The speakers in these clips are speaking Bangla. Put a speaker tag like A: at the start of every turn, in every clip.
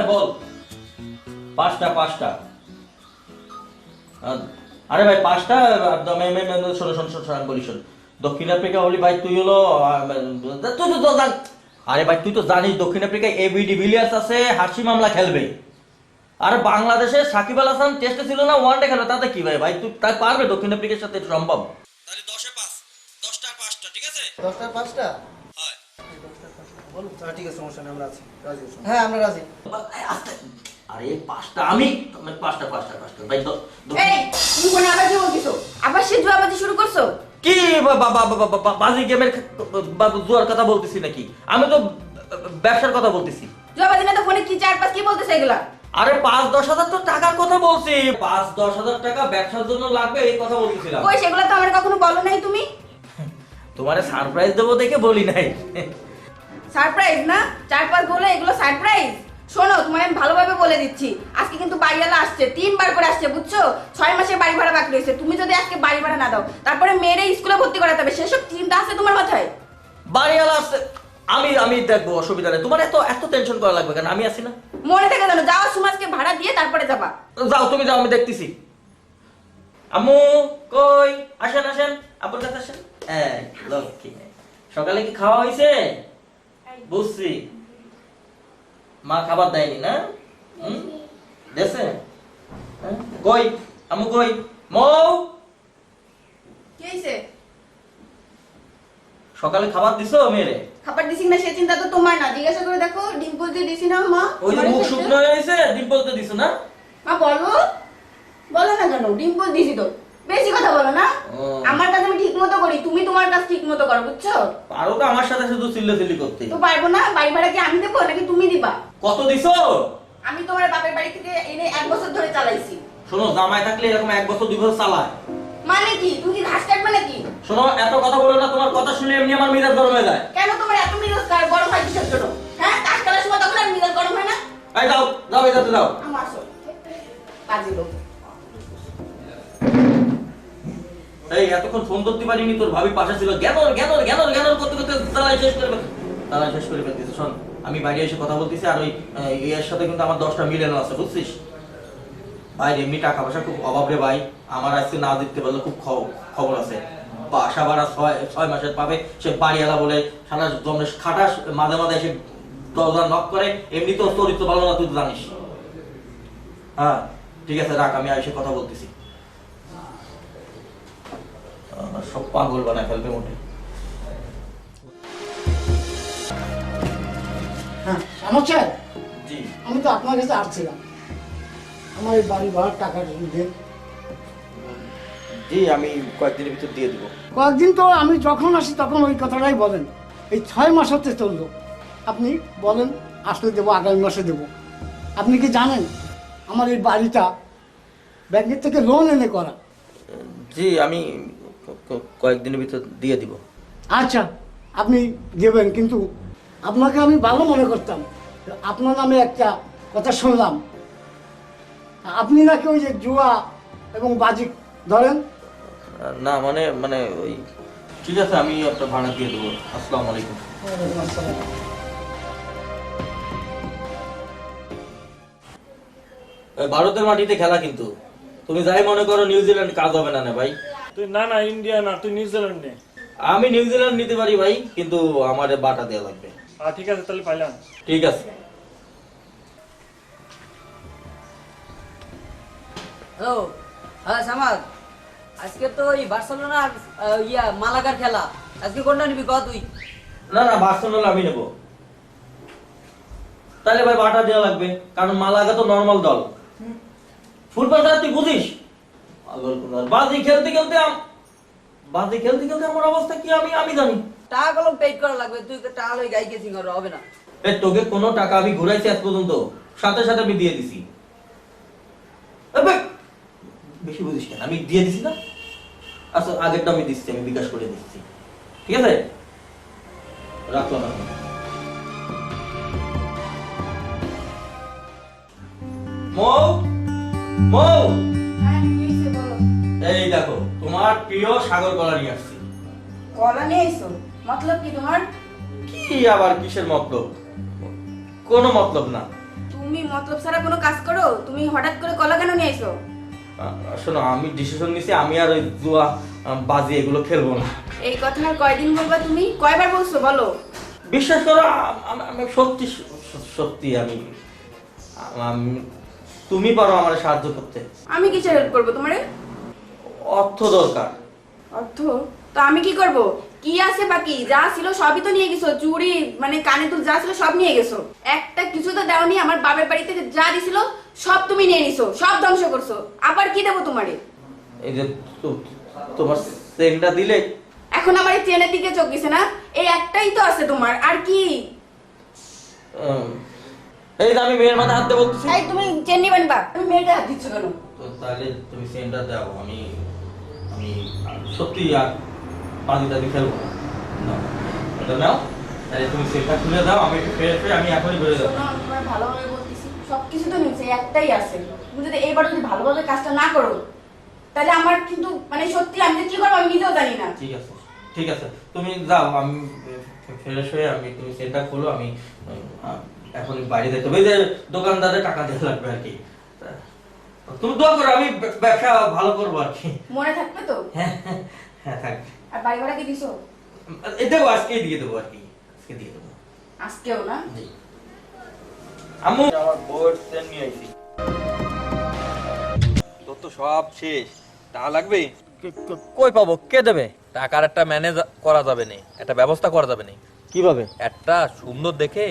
A: হ্যাঁ বল। পাঁচটা পাঁচটা। আরে ভাই পাঁচটা। শোনো শোনো শোনো আমি বলি শোন। দক্ষিণ আফ্রিকা হলি ভাই তুই হলো তুই তো আরে ভাই তুই তো জানিস দক্ষিণ আফ্রিকায় এবি ডিভিলিয়ার্স আছে, হাসি মামলা খেলবে। আর বাংলাদেশে সাকিব আল হাসান টেস্টে ছিল না, ওয়ানডে খেলবে, তাতে কি ভাই? ভাই তুই তাই পারবে দক্ষিণ আফ্রিকার সাথে? সম্ভব? তাহলে 10-5, 10টার 5টা, ঠিক আছে?
B: 10টার 5টা?
A: হয়।
B: বলুন ঠিক আছে, সমস্যা নেই, আমরা আছি, রাজি আছি। হ্যাঁ আমরা রাজি।
A: আস্তে। আরে পাঁচটা আমি পাঁচটা পাঁচটা পাঁচটা ভাই
C: এই তুমি কোন আবার কি বলছো? আবার সে জুয়াবাজি শুরু করছো?
A: কি বাজি গেমের জুয়ার কথা বলতেছি নাকি? আমি তো ব্যবসার কথা বলতেছি।
C: জুয়াবাজি না তো ফোনে কি 4-5 কি বলতেছে এগুলা?
A: আরে 5-10 হাজার তো টাকার কথা বলছি। 5-10 হাজার টাকা ব্যবসার জন্য লাগবে এই কথা বলতেছিলাম।
C: কই সেগুলা তো আমার কখনো বলো নাই তুমি।
A: তোমারে সারপ্রাইজ দেবো দেখে বলি নাই।
C: সারপ্রাইজ না? 4-5 বলে এগুলো সারপ্রাইজ? শোনো তোমায় আমি ভালোভাবে বলে দিচ্ছি, আজকে কিন্তু বাড়িওয়ালা আসছে, 3 বার করে আসছে বুঝছো? 6 মাসের বাড়ি ভাড়া বাকি রয়েছে। তুমি যদি আজকে বাড়ি ভাড়া না দাও তারপরে মেয়েরে স্কুলে ভর্তি করাতে হবে, সেসব চিন্তা আছে তোমার মাথায়?
A: বাড়িওয়ালা আসছে, আমি দেখবো, অসুবিধা নেই। তোমার এত এত টেনশন করা লাগবে কেন? আমি আছি না।
C: মনে থাকে জানো, যাওয়ার সময় আজকে ভাড়া দিয়ে তারপরে যাবা।
A: যাও তুমি যাও, আমি দেখতেছি। আম্মু কই? আসেন আসেন, আপুর কাছে আসেন। এই লক্ষ্মী, সকালে কি খাওয়া হয়েছে? বুঝছি, মা খাবার দেয়নি না? দেছে? কই আম্মু কই? মৌ,
C: কি হইছে?
A: সকালে খাবার দিছো মেরে?
C: খাবার দিছি না সে চিন্তা তো তোমার না, জিজ্ঞাসা করে দেখো। ডিম্পল দিয়ে দিছি না মা?
A: ওই যে মুখ শুকনো হয়ে গেছে, ডিম্পল তো দিছো না?
C: মা বলো, বলো না কেন? ডিম্পল দিছি তো। বেশি কথা বলো না। আমার কাজ আমি ঠিক মতো করি, তুমি তোমার কাজ ঠিক মতো করো বুঝছো?
A: পারো তো আমার সাথে শুধু চিল্লাচিল্লি করতে।
C: তো পারবো না? বাড়ি ভাড়া কি আমি দেবো নাকি তুমি দিবা?
A: কত দিছো?
C: আমি তোমার বাপের বাড়ি থেকে এনে 1 বছর ধরে চালাইছি।
A: শোনো, জামাই থাকলে এরকম 1 বছর 2 বছর চালায়।
C: মানে কি তুমি কি ঘাস কাটবে নাকি?
A: শোনো, এত কথা বলো না, তোমার কথা শুনে এমনি আমার মেজাজ গরম হয়ে যায়।
C: কেন তোমার এত মেজাজ গরম হয় কিসের জন্য? হ্যাঁ, কাজ করার সময় তখন আর মেজাজ গরম হয় না?
A: এই যাও যাও, এই যাতে যাও।
C: আমার আসো কাজে লোক।
A: এই এতক্ষণ ফোন করতে পারিনি, তোর ভাবি পাশে ছিল, জ্ঞানর জ্ঞানর জ্ঞানর জ্ঞানর করতে করতে তালাই শেষ করে ফেলতেছে। শোন, আমি বাইরে এসে কথা বলতেছি, আর ওই এর সাথে কিন্তু আমার 10টা মিলানো আছে বুঝছিস? ভাই এমনি টাকা পয়সা খুব অভাব রে ভাই। আমার আজকে না দিতে পারলে খুব খবর আছে। বাসা ভাড়া 6 মাসের পাবে, সে বাড়িওয়ালা বলে সারা জমে খাটাস, মাঝে মাঝে এসে দরজা নক করে। এমনি তো চরিত্র ভালো না, তুই তো জানিস। হ্যাঁ ঠিক আছে, রাখ, আমি এসে কথা বলতেছি। সব পাগল বানায় ফেলবে মোটে।
D: হ্যাঁ সমস্যা।
A: জি
D: আমি তো আপনার কাছে আসছিলাম, আমার এই বাড়ি ভাড়ার টাকাটা দেন।
A: জি, আমি কয়েকদিনের ভিতর দিয়ে দিব।
D: কয়েকদিন তো আমি যখন আসি তখন ওই কথাটাই বলেন। এই 6 মাস হতে চললো, আপনি বলেন আসলে দেবো, আগামী মাসে দেবো। আপনি কি জানেন আমার এই বাড়িটা ব্যাংকের থেকে লোন এনে করা?
A: জি, আমি কয়েকদিনের ভিতর দিয়ে দিব।
D: আচ্ছা আপনি দেবেন, কিন্তু আপনাকে আমি ভালো মনে করতাম। আপনার নামে একটা কথা শুনলাম, আপনি নাকি ওই যে জুয়া এবং বাজি ধরেন।
A: না মানে মানে ওই, ঠিক আছে আমি একটা ভাড়া দিয়ে দেবো। আসসালামু আলাইকুম। ভারতের মাটিতে খেলা, কিন্তু তুমি যাই মনে করো নিউজিল্যান্ড কাজ হবে না না ভাই।
E: তুই না ইন্ডিয়া না, তুই নিউজিল্যান্ড নে।
A: আমি নিউজিল্যান্ড নিতে পারি ভাই, কিন্তু আমার বাটা দেওয়া লাগবে।
E: ঠিক আছে তাহলে পাইলাম।
A: ঠিক আছে।
F: হ্যালো, হ্যাঁ সামাদ, আজকে তো ওই বার্সেলোনা আর মালাগার খেলা। আজকে কোনটা নিবি কত তুই?
A: না না, বার্সেলোনা আমি নেবো। তাহলে ভাই বাটা দেওয়া লাগবে, কারণ মালাগা তো নরমাল দল। ফুটবলটা তুই বুঝিস? বাজি খেলতে খেলতে আমার অবস্থা কি আমি জানি।
F: টাকা কলম পেড করা লাগবে, তুই টাকা লই গাই গেছিস আর হবে না।
A: তোকে কোনো টাকা আমি ঘুরাইছি আজ পর্যন্ত? সাথে সাথে আমি দিয়ে দিছি। বেশি বুঝিস কেন, আমি দিয়ে দিছি না? আচ্ছা আগেরটা আমি দিচ্ছি, আমি বিকাশ করে দিচ্ছি, ঠিক আছে? রাখো না। মৌ, মৌ, এই দেখো তোমার প্রিয় সাগর কলা নিয়ে আসছি।
C: কলা নিয়ে এসো? মতলব কি তোমার?
A: কি আবার কিসের মতলব? কোনো মতলব না।
C: তুমি তুমি মতলব ছাড়া কোনো কাজ করো? তুমি হঠাৎ করে কলা কেন নিয়ে আইছো?
A: শোনো, আমি ডিসিশন নিছি আমি আর ওই জুয়া বাজি এগুলো খেলবো না।
C: এই কথা আর কয়দিন বলবা তুমি? কয়বার বলছো বলো?
A: বিশ্বাস করো, আমি সত্যি সত্যি আমি তুমি পারো আমার সাহায্য করতে।
C: আমি কি হেল্প করবো তোমারে?
A: অর্থ দরকার।
C: অর্থ? তো আমি কি করব? কি আছে বাকি? যা ছিল সবই তো নিয়ে গেছো, চুড়ি মানে কানে দুল যা ছিল সব নিয়ে গেছো, একটা কিছু তো দাওনি। আমার বাবার বাড়ি থেকে যা দিছিল সব তুমি নিয়ে নিছো, সব ধ্বংস করছো। আবার কি দেবো তোমারে?
A: এই যে তোমার সেন্টটা দিলে।
C: এখন আমার এই চেনের দিকে চোখ গেছে না? এই একটাই তো আছে তোমার, আর কি?
A: এই যে আমি মেয়ের মাথায় হাত দিয়ে বলতেছি।
C: এই তুমি চেন নিবে না, তুমি মেয়েটা হাত দিচ্ছ কেন?
A: তো তাহলে তুমি সেন্টটা দাও, আমি আমি সত্যি আর পানি টাদি খেলবো না। এটা নাও, তাহলে তুমি সেন্টটা খুলে দাও, আমি একটু ফ্রেশ হয়ে আমি এখনই বেরোয় যাবো।
C: শোনো, আমি তোমার ভালোভাবে বলতেছি, সবকিছু তো নিচ্ছে, একটাই আছে। তুমি যদি এইবার যদি ভালোভাবে কাজটা না করো তাহলে আমার কিন্তু মানে সত্যি আমি যে কি করবো আমি নিজেও জানি না।
A: ঠিক আছে, ঠিক আছে, তুমি যাও, আমি ফ্রেশ হয়ে আমি তুমি সেন্টটা খোলো, আমি এখনই বাইরে যেতে হবে। এই যে দোকানদারের টাকা দেওয়া লাগবে আর কি। তুমি দোয়া করো, আমি ব্যবসা ভালো করবো আর কি।
C: মনে থাকবে তো?
A: হ্যাঁ হ্যাঁ থাকবে।
C: আর বাড়ি ভাড়া কি দিছো?
A: দেবো, আজকেই দিয়ে দেবো আর কি, আজকে দিয়ে দেবো।
C: আজকেও না?
A: জি। আম্মু, আমার বোর্ড সেন্ট নিয়ে আইছি।
G: তোর তো সব শেষ, টাকা লাগবে?
A: কই পাবো? কে দেবে?
G: টাকার একটা ম্যানেজ করা যাবে না, একটা ব্যবস্থা করা যাবে না।
A: কিভাবে?
G: একটা সুন্দর দেখে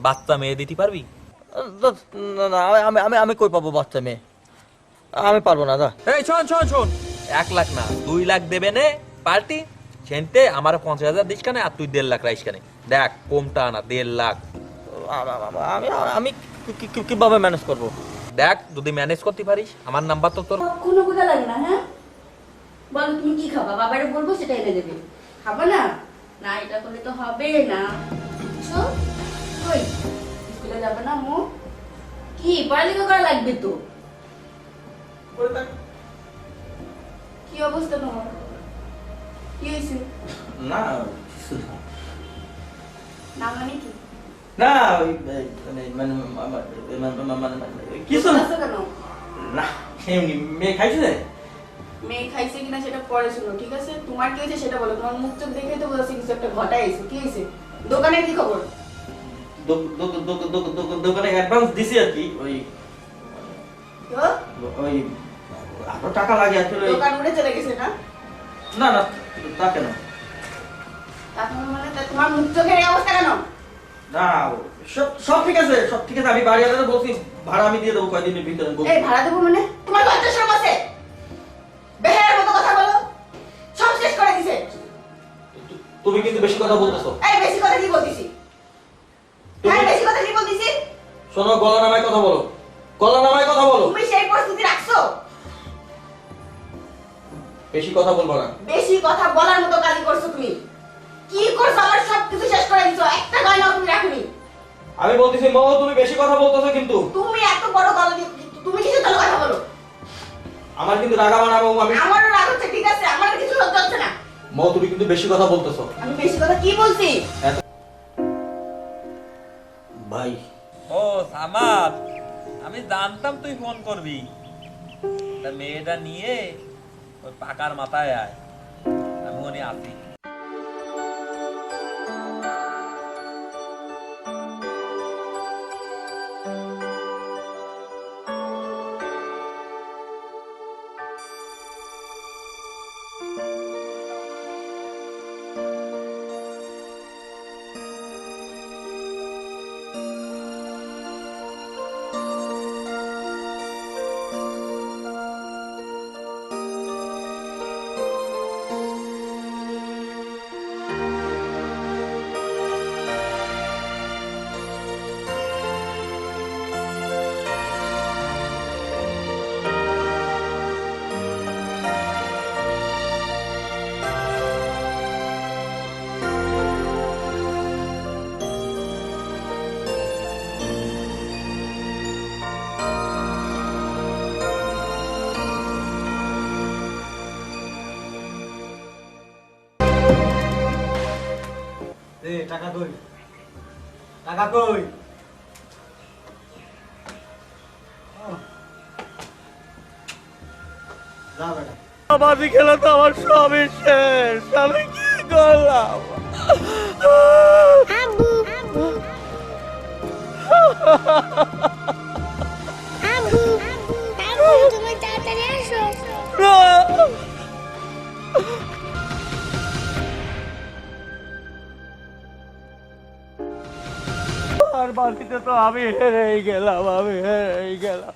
G: বাচ্চা মেয়ে দিতে পারবি?
A: না না, আমি আমি আমি কই পাবো বাচ্চা মেয়ে? আমি পারবো না। দা
G: এই শোন শোন শোন, 1 লাখ না 2 লাখ দেবে নে পার্টি। সেনতে আমার 50,000 দিস কানে, আর তুই 1.5 লাখ রাইস কানে। দেখ কমটা না, 1.5 লাখ।
A: আমি আমি কিভাবে ম্যানেজ করবো?
G: দেখ যদি ম্যানেজ করতে পারিস, আমার নাম্বার তো তোর।
C: কোনো বোঝা লাগে না। হ্যাঁ বলো তুমি কি খাবা? বাবারে বলবো সেটা এনে দেবে। খাবো না? না এটা করলে তো হবে না। বুঝছো? কই স্কুলে যাবে না মো? কি পড়ালেখা করা লাগবে তো? কি অবস্থা তোমার? কি হয়েছে?
A: না কিছু না।
C: না মানে কি?
A: না ওই কিছু না।
C: বলছো কেন?
A: না এমনি মেয়ে খাইছে।
C: মেয়ে খাইছে কিনা সেটা পরে শুনো, ঠিক আছে? তোমার কি হয়েছে সেটা বলো। তোমার মুখ চোখ দেখে তো বোঝাচ্ছি কিছু একটা ঘটাইছে। কি হয়েছে? দোকানের কি খবর?
A: দোকানে অ্যাডভান্স দিছি আর কি। ওই
C: তো
A: ওই আরো টাকা লাগে আসলে।
C: দোকান উড়ে চলে গেছে না?
A: না না তা কেন?
C: তার মানে তোমার মুখ চোখের এই অবস্থা কেন?
A: না সব সব ঠিক আছে, সব ঠিক আছে। আমি বাড়ি আলাদা বলছি, ভাড়া আমি দিয়ে দেবো কয়দিনের ভিতরে।
C: এই ভাড়া দেবো মানে? তোমার লজ্জা শরম আছে? বেহার মতো কথা বলো, সব শেষ করে দিছে।
A: তুমি কিন্তু বেশি কথা বলতেছো।
C: এই বেশি কথা কি বলতিছি? হ্যাঁ বেশি কথা কি বলতিছি?
A: শোনো, গলা নামায় কথা বলো, গলা নামায় কথা বলো।
C: তুমি সেই পরিস্থিতি রাখছো?
A: বেশি কথা বলবো না।
C: বেশি কথা বলার মতো কাজই করছো তুমি। কি করছো? আমার সব কিছু শেষ করে দিছো, একটা গয়নাও তুমি রাখনি।
A: আমি বলতেছি মৌ, তুমি বেশি কথা বলতেছো কিন্তু।
C: তুমি এত বড় গলা দিয়ে তুমি কিসের জন্য কথা বলো?
A: আমার কিন্তু রাগাবা না মৌ। আমি
C: আমারও রাগ হচ্ছে, ঠিক আছে? আমার কিছু লজ্জা হচ্ছে না।
A: মৌ, তুমি কিন্তু বেশি কথা বলতেছো।
C: আমি বেশি কথা কি বলছি?
A: ভাই
G: ও সামাদ, আমি জানতাম তুই ফোন করবি। তা মেয়েটা নিয়ে ওই পাকার মাথায় আয়, আমি ওনে আসি।
B: টাকা কই? টাকা কই? যা বেটা।
E: বাজি খেলা তো আমার সবই শেষ, আমি কি করলাম?
H: আব্বু আব্বু আব্বু তুমি তাড়াতাড়ি আসো।
E: আর বাজিতে তো আমি হেরেই গেলাম, আমি হেরেই গেলাম।